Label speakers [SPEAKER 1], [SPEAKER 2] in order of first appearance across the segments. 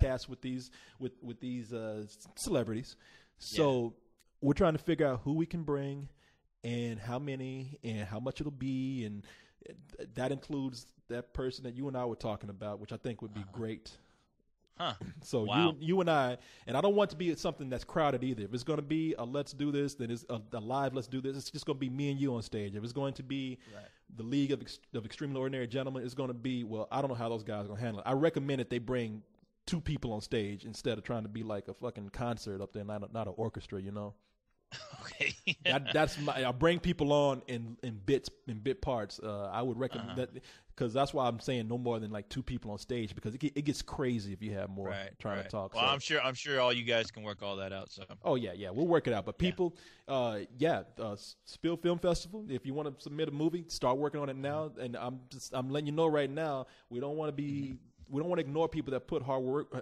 [SPEAKER 1] cast with these celebrities. So we're trying to figure out who we can bring and how many and how much it'll be, and that includes that person that you and I were talking about, which I think would be great.
[SPEAKER 2] Huh.
[SPEAKER 1] So
[SPEAKER 2] wow.
[SPEAKER 1] you and I don't want it to be something that's crowded either. If it's going to be a let's do this, then it's a live let's do this. It's just going to be me and you on stage. If it's going to be the League of Extremely Ordinary Gentlemen, it's going to be, well, I don't know how those guys are going to handle it. I recommend that they bring 2 people on stage instead of trying to be like a fucking concert up there, not an orchestra, you know.
[SPEAKER 2] Okay.
[SPEAKER 1] That's I bring people on in bit parts. I would recommend that, because that's why I'm saying no more than like 2 people on stage, because it gets crazy if you have more trying to talk.
[SPEAKER 2] Well, so, I'm sure all you guys can work all that out. So.
[SPEAKER 1] Oh yeah, we'll work it out. But people, Spill Film Festival. If you want to submit a movie, start working on it now. And I'm letting you know right now, we don't want to ignore people that put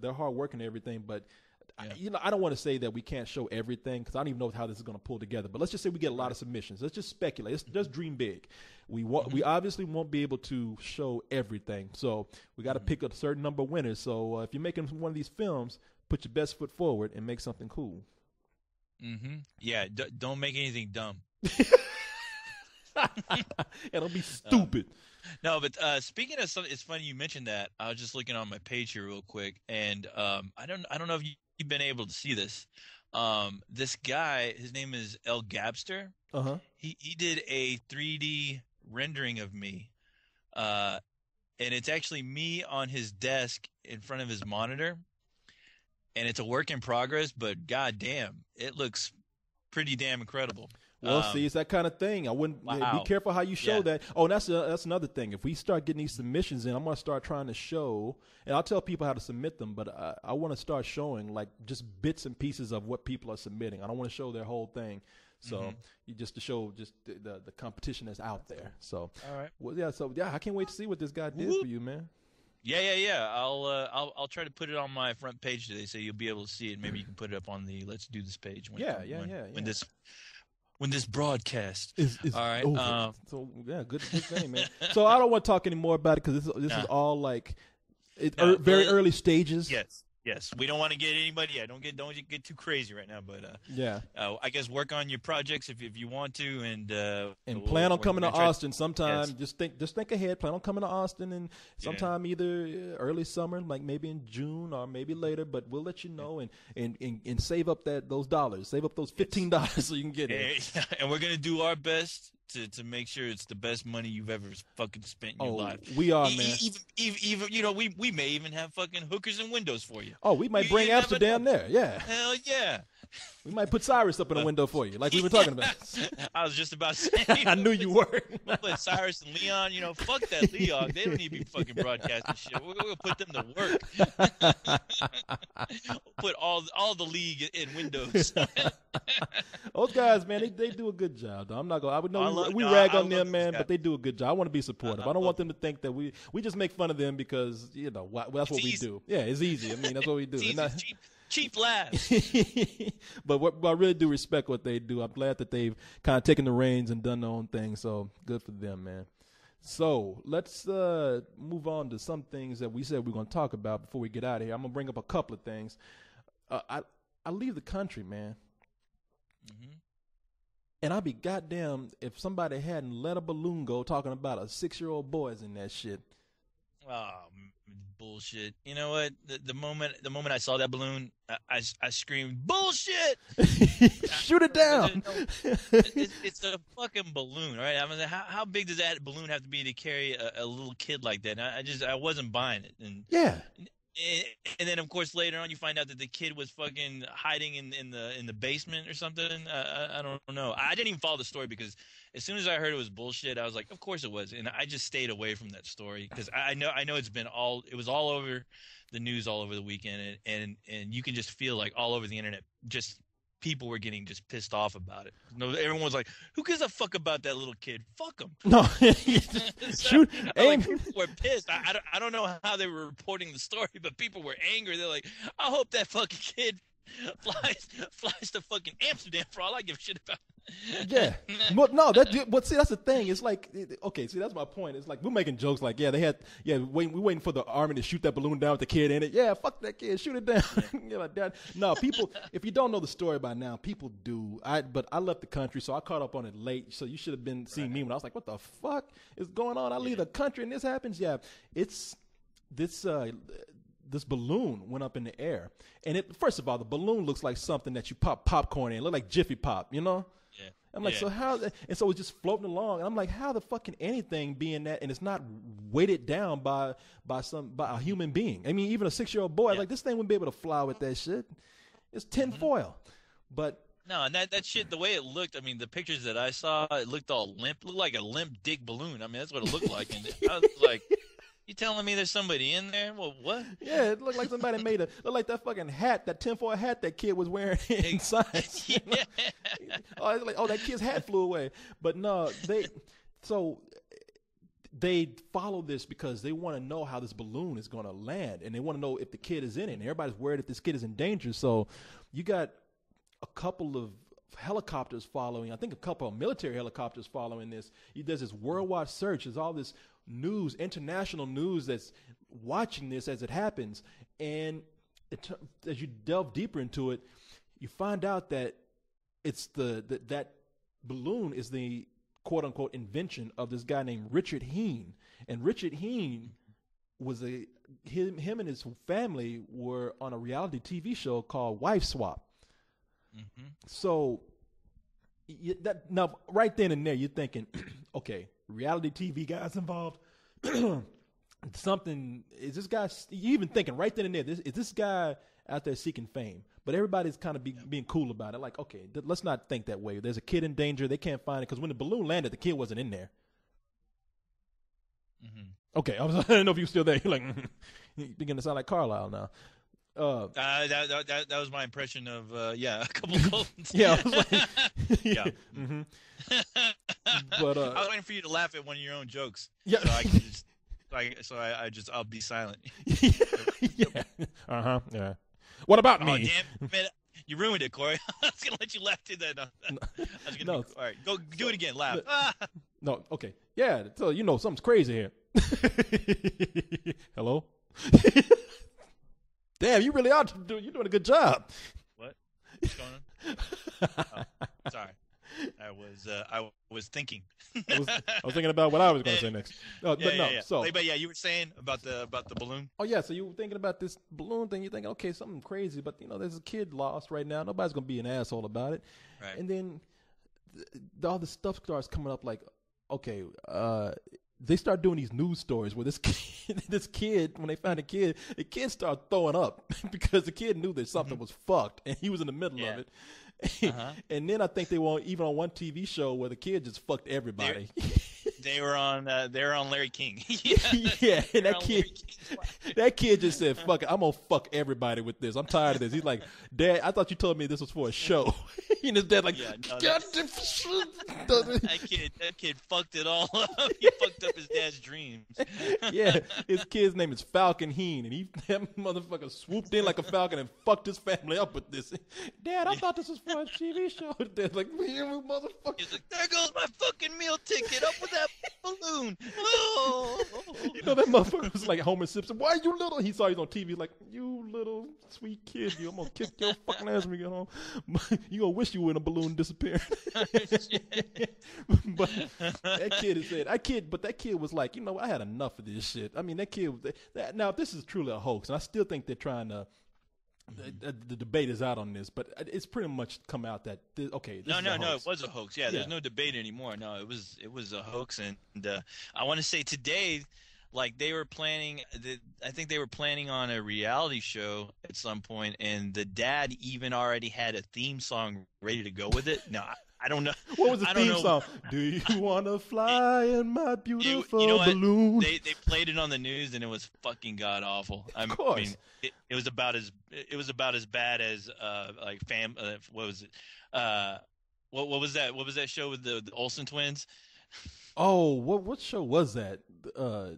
[SPEAKER 1] their hard work and everything, but. I don't want to say that we can't show everything, because I don't even know how this is going to pull together. But let's just say we get a lot of submissions. Let's just speculate. Let's just dream big. We obviously won't be able to show everything, so we got to pick a certain number of winners. So if you're making one of these films, put your best foot forward and make something cool.
[SPEAKER 2] Mm-hmm. Yeah, don't make anything dumb.
[SPEAKER 1] It'll be stupid.
[SPEAKER 2] No, but speaking of something, it's funny you mentioned that. I was just looking on my page here real quick, and I don't know if you've been able to see this. This guy, his name is ElGabster. He did a 3D rendering of me, and it's actually me on his desk in front of his monitor, and it's a work in progress. But goddamn, it looks pretty damn incredible.
[SPEAKER 1] Well, see, it's that kind of thing. I wouldn't be careful how you show that. Oh, and that's another thing. If we start getting these submissions in, I'm going to start trying to show, and I'll tell people how to submit them, but I want to start showing like just bits and pieces of what people are submitting. I don't want to show their whole thing. So just to show just the competition that's out there. So
[SPEAKER 2] all right.
[SPEAKER 1] Well, I can't wait to see what this guy did for you, man.
[SPEAKER 2] Yeah. I'll try to put it on my front page today, so you'll be able to see it. Maybe you can put it up on the Let's Do This page. When this broadcast is all right.
[SPEAKER 1] Over. So good thing, man. So I don't want to talk any more about it, because this is all like very early stages.
[SPEAKER 2] Yes. We don't want to get anybody. Don't get too crazy right now. But I guess work on your projects if you want to, and
[SPEAKER 1] plan on coming to Austin sometime. Yes. Just think ahead. Plan on coming to Austin, and sometime either early summer, like maybe in June or maybe later. But we'll let you know, and save up those dollars. Save up those $15 so you can get it.
[SPEAKER 2] And we're gonna do our best to make sure it's the best money you've ever fucking spent in your life.
[SPEAKER 1] We are, man.
[SPEAKER 2] Even we may even have fucking hookers and windows for you.
[SPEAKER 1] Oh, we might bring Amsterdam there. Yeah.
[SPEAKER 2] Hell yeah.
[SPEAKER 1] We might put Cyrus up in a window for you, like we were talking about.
[SPEAKER 2] I was just about to say.
[SPEAKER 1] I knew you were.
[SPEAKER 2] We'll put Cyrus and Leon. Fuck that Leon. They don't need to be fucking broadcasting shit. We're gonna put them to work. We'll put all the league in Windows.
[SPEAKER 1] Those guys, man, they do a good job. Though. I'm not gonna. We rag on them, man, but they do a good job. I want to be supportive. I don't want them to think that we just make fun of them because that's what we do. Yeah, it's easy. I mean, that's what we do.
[SPEAKER 2] Cheap laughs.
[SPEAKER 1] But I really do respect what they do. I'm glad that they've kind of taken the reins and done their own thing. So good for them, man. So let's move on to some things that we said we are going to talk about before we get out of here. I'm going to bring up a couple of things. I leave the country, man. Mm-hmm. And I'd be goddamn if somebody hadn't let a balloon go talking about a 6-year-old boy's in that shit.
[SPEAKER 2] Oh, bullshit. You know what? The moment I saw that balloon, I screamed, bullshit!
[SPEAKER 1] Shoot it down!
[SPEAKER 2] It's a fucking balloon, right? I mean, how big does that balloon have to be to carry a little kid like that? And I wasn't buying it. And And then, of course, later on, you find out that the kid was fucking hiding in the basement or something. I don't know. I didn't even follow the story because as soon as I heard it was bullshit, I was like, of course it was, and I just stayed away from that story because I know it was all over the news all over the weekend, and you can just feel like all over the internet, just people were getting just pissed off about it. No, everyone was like, "Who gives a fuck about that little kid? Fuck him."
[SPEAKER 1] No, shoot, aim.
[SPEAKER 2] Like, people were pissed. I don't know how they were reporting the story, but people were angry. They're like, "I hope that fucking kid flies to fucking Amsterdam for all I give a shit about."
[SPEAKER 1] Yeah, but no, see, that's the thing. It's like, okay, see, that's my point. It's like we're making jokes like, we're waiting for the army to shoot that balloon down with the kid in it. Yeah, fuck that kid, shoot it down. Like that. No, people, if you don't know the story by now, people do. But I left the country, so I caught up on it late. So you should have been seeing me when I was like, what the fuck is going on? I leave the country and this happens. Yeah, it's this. This balloon went up in the air, and first of all, the balloon looks like something that you pop popcorn in. It looked like Jiffy Pop, you know? Yeah. I'm like, so how? And so it's just floating along, and I'm like, how the fucking anything being that, and it's not weighted down by a human being. I mean, even a 6-year-old boy, like this thing wouldn't be able to fly with that shit. It's tinfoil, but.
[SPEAKER 2] No, and that shit, the way it looked, I mean, the pictures that I saw, it looked all limp, looked like a limp dick balloon. I mean, that's what it looked like, and I was like. You telling me there's somebody in there? Well, what?
[SPEAKER 1] Yeah, it looked like somebody looked like that fucking hat, that tinfoil hat that kid was wearing in science. Yeah. Oh, it's like, that kid's hat flew away. But no, they follow this because they want to know how this balloon is going to land, and they want to know if the kid is in it. And everybody's worried if this kid is in danger. So you got a couple of helicopters following. I think a couple of military helicopters following this. There's this worldwide search. There's all this news, international news that's watching this as it happens. And as you delve deeper into it, you find out that it's that balloon is the quote unquote invention of this guy named Richard Heen. And Richard Heen was him and his family were on a reality TV show called Wife Swap. Mm-hmm. So now right then and there, you're thinking, okay, reality TV guys involved. Something is this guy? You even thinking right then and there, is this guy out there seeking fame? But everybody's kind of being cool about it. Like, okay, let's not think that way. There's a kid in danger. They can't find it because when the balloon landed, the kid wasn't in there. Mm-hmm. Okay, I didn't know if you were still there. You're like, you're beginning to sound like Carlisle now.
[SPEAKER 2] That was my impression of a couple Coltons.
[SPEAKER 1] Yeah, I was like,
[SPEAKER 2] yeah.
[SPEAKER 1] Mm-hmm. But
[SPEAKER 2] I was waiting for you to laugh at one of your own jokes.
[SPEAKER 1] Yeah.
[SPEAKER 2] So I'll be silent.
[SPEAKER 1] Yeah. Yeah. What about me?
[SPEAKER 2] Damn it. You ruined it, Corey. I was gonna let you laugh through that. No. All right, go do it again. Laugh.
[SPEAKER 1] No. Okay. Yeah. So something's crazy here. Hello. Damn, you really are you're doing a good job.
[SPEAKER 2] What? What's going on? Oh, sorry. I was thinking.
[SPEAKER 1] I was thinking about what I was going to say next.
[SPEAKER 2] But you were saying about the balloon.
[SPEAKER 1] Oh yeah, so you were thinking about this balloon thing. You're thinking, okay, something crazy, but there's a kid lost right now. Nobody's going to be an asshole about it.
[SPEAKER 2] Right.
[SPEAKER 1] And then all this stuff starts coming up. Like, okay, they start doing these news stories where this kid, when they find the kid started throwing up because the kid knew that something was fucked and he was in the middle of it. And then I think they were even on one TV show where the kid just fucked everybody.
[SPEAKER 2] They were on Larry King.
[SPEAKER 1] Yeah, and that kid just said, "Fuck it, I'm gonna fuck everybody with this. I'm tired of this." He's like, "Dad, I thought you told me this was for a show." And his dad like, that
[SPEAKER 2] kid fucked it all up. He fucked up his dad's dreams.
[SPEAKER 1] Yeah, his kid's name is Falcon Heen, and that motherfucker swooped in like a falcon and fucked his family up with this. Dad, I thought this was for a TV show. Dad's like, motherfucker.
[SPEAKER 2] He's like, there goes my fucking meal ticket up with that balloon. Oh.
[SPEAKER 1] That motherfucker was like Homer Simpson. Why you little? He saw he's on TV. He's like, you little sweet kid. I'm gonna kick your fucking ass when we get home. You gonna wish you were in a balloon disappearing. But that kid was like, I had enough of this shit. I mean, that kid. Now, if this is truly a hoax, and I still think they're trying to. The debate is out on this, but it's pretty much come out that no,
[SPEAKER 2] it was a hoax. Yeah, there's no debate anymore. No, it was a hoax, and I want to say today, like they were planning. I think they were planning on a reality show at some point, and the dad even already had a theme song ready to go with it. No, I don't know.
[SPEAKER 1] What was the theme song? Do you want to fly in my beautiful balloon?
[SPEAKER 2] They played it on the news, and it was fucking god awful. I mean, it was about as bad as what was it? What was that? What was that show with the Olsen twins?
[SPEAKER 1] Oh, what show was that? The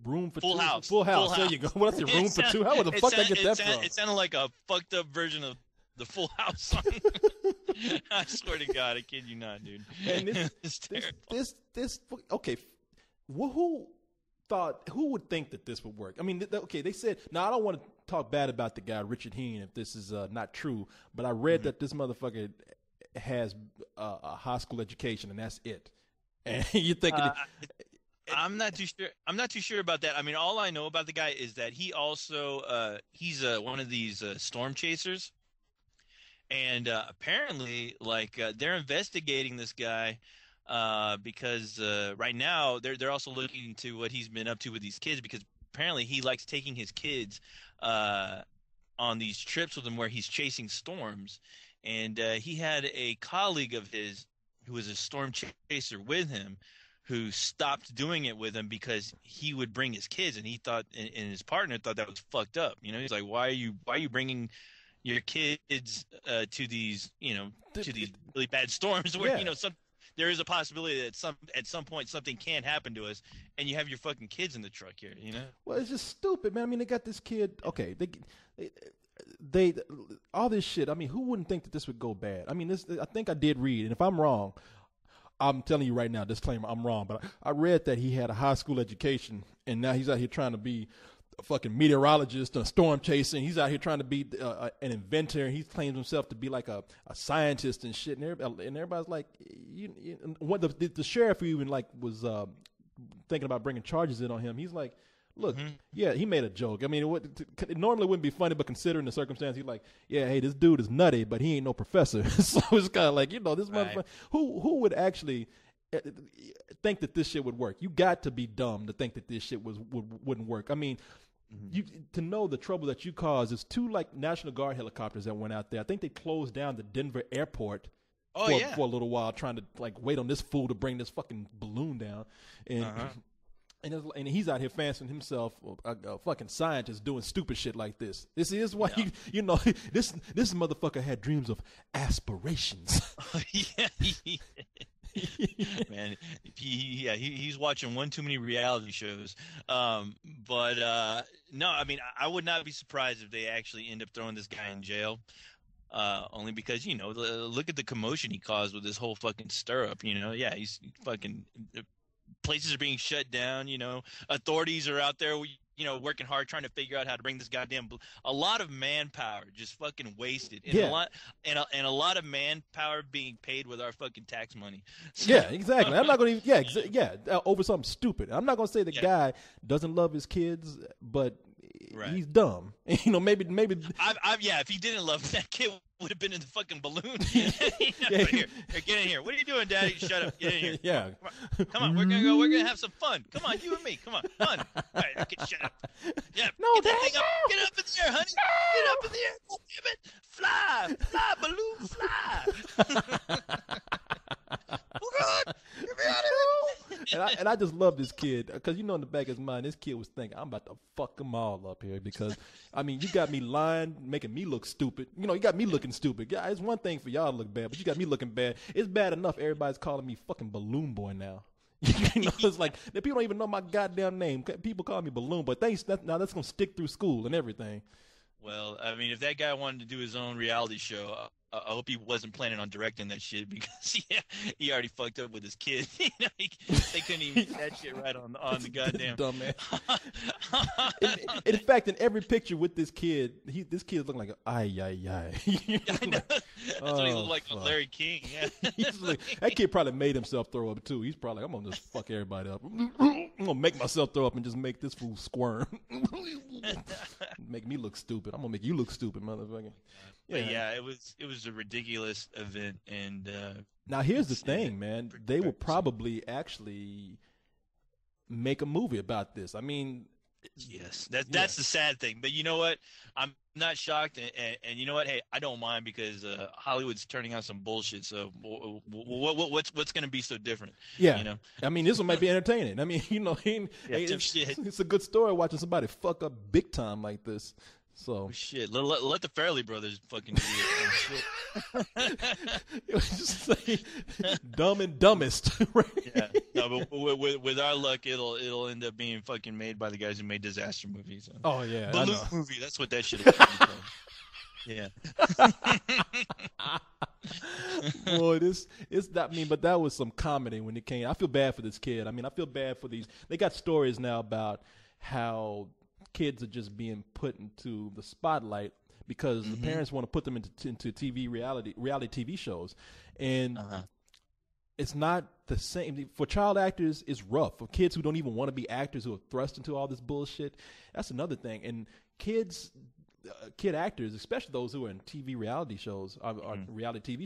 [SPEAKER 1] Room for
[SPEAKER 2] Full
[SPEAKER 1] Two.
[SPEAKER 2] House.
[SPEAKER 1] Full House. There you go. What's the Room for Two? How the fuck I get that from?
[SPEAKER 2] It sounded like a fucked up version of the Full House song. I swear to God, I kid you not, dude.
[SPEAKER 1] And
[SPEAKER 2] it's terrible.
[SPEAKER 1] This okay. Who would think that this would work? I mean, okay, they said. Now I don't want to talk bad about the guy Richard Heen if this is not true, but I read that this motherfucker has a high school education and that's it. And you're thinking.
[SPEAKER 2] I'm not too sure. I'm not too sure about that. I mean, all I know about the guy is that he also he's one of these storm chasers, and apparently, like they're investigating this guy because right now they're also looking into what he's been up to with these kids, because apparently he likes taking his kids on these trips with him where he's chasing storms, and he had a colleague of his who was a storm chaser with him, who stopped doing it with him because he would bring his kids, and he thought, and his partner thought that was fucked up. You know, he's like, why are you bringing your kids to these, to these really bad storms where, there is a possibility that at some point something can happen to us, and you have your fucking kids in the truck here, Well,
[SPEAKER 1] it's just stupid, man. I mean, they got this kid. Okay, they all this shit. I mean, who wouldn't think that this would go bad? I mean, I think I did read, and if I'm wrong, I'm telling you right now, disclaimer, I'm wrong, but I read that he had a high school education, and now he's out here trying to be a fucking meteorologist, a storm chaser. He's out here trying to be an inventor. He claims himself to be like a scientist and shit. And everybody's like, the sheriff even like was thinking about bringing charges in on him. He's like, look, yeah, he made a joke. I mean, it normally wouldn't be funny, but considering the circumstance, he's like, yeah, hey, this dude is nutty, but he ain't no professor. So it's kind of like, this motherfucker. Who would actually think that this shit would work? You got to be dumb to think that this shit wouldn't work. I mean, to know the trouble that you caused. Is 2 like National Guard helicopters that went out there. I think they closed down the Denver airport for a little while, trying to like wait on this fool to bring this fucking balloon down, and. And he's out here fancying himself a fucking scientist doing stupid shit like this. This is why this motherfucker had dreams of aspirations.
[SPEAKER 2] Man, he's watching one too many reality shows. But no, I mean, I would not be surprised if they actually end up throwing this guy in jail. Only because, look at the commotion he caused with this whole fucking stir-up, Yeah, he's fucking... Places are being shut down, Authorities are out there, working hard trying to figure out how to bring this goddamn a lot of manpower just fucking wasted, and a lot of manpower being paid with our fucking tax money. So,
[SPEAKER 1] yeah, exactly. I'm not going to over something stupid. I'm not going to say the guy doesn't love his kids, but he's dumb. Maybe.
[SPEAKER 2] If he didn't love that kid, would have been in the fucking balloon. Here, get in here. What are you doing, Daddy? Shut up. Get in here.
[SPEAKER 1] Yeah.
[SPEAKER 2] Come on, we're gonna go. We're gonna have some fun. Come on, you and me. Come on. All right, okay, shut up. Yeah.
[SPEAKER 1] No,
[SPEAKER 2] get that thing up. Get up in the air, honey. Get up in the air. Oh, damn it. Fly, balloon, fly. Oh God, get me out of here.
[SPEAKER 1] And I just love this kid because in the back of his mind, this kid was thinking, I'm about to fuck them all up here because, I mean, you got me lying, making me look stupid. You got me looking stupid. Yeah, it's one thing for y'all to look bad, but you got me looking bad. It's bad enough everybody's calling me fucking Balloon Boy now. It's like the people don't even know my goddamn name. People call me Balloon Boy. Now that's gonna stick through school and everything.
[SPEAKER 2] Well, I mean, if that guy wanted to do his own reality show, I hope he wasn't planning on directing that shit because he already fucked up with his kid. They couldn't even get that shit right on the goddamn
[SPEAKER 1] dumbass. In fact, in every picture with this kid, this kid is looking like an ay.
[SPEAKER 2] I know. That's what he looked like on Larry King. Yeah.
[SPEAKER 1] That kid probably made himself throw up too. He's probably like, I'm gonna just fuck everybody up. I'm gonna make myself throw up and just make this fool squirm. Make me look stupid. I'm gonna make you look stupid, motherfucker.
[SPEAKER 2] Yeah, it was a ridiculous event, and
[SPEAKER 1] now here's the thing, man. They will probably actually make a movie about this. I mean,
[SPEAKER 2] yes, that's the sad thing. But you know what? I'm not shocked, and you know what? Hey, I don't mind because Hollywood's turning out some bullshit. So what's going to be so different?
[SPEAKER 1] Yeah, I mean, this one might be entertaining. I mean, it's a good story watching somebody fuck up big time like this. So
[SPEAKER 2] shit, let the Fairley brothers fucking do it.
[SPEAKER 1] It was just like Dumb and Dumbest, right?
[SPEAKER 2] Yeah, no, but with our luck, it'll end up being fucking made by the guys who made disaster movies. So.
[SPEAKER 1] Oh yeah,
[SPEAKER 2] Balloon movie. That's what that shit was. Yeah.
[SPEAKER 1] Boy, it's that. I mean, but that was some comedy when it came. I feel bad for this kid. I mean, I feel bad for these. They got stories now about how kids are just being put into the spotlight because the parents want to put them into TV reality TV shows, and it's not the same for child actors. It's rough for kids who don't even want to be actors who are thrust into all this bullshit. That's another thing, and kid actors, especially those who are in TV reality shows, or reality TV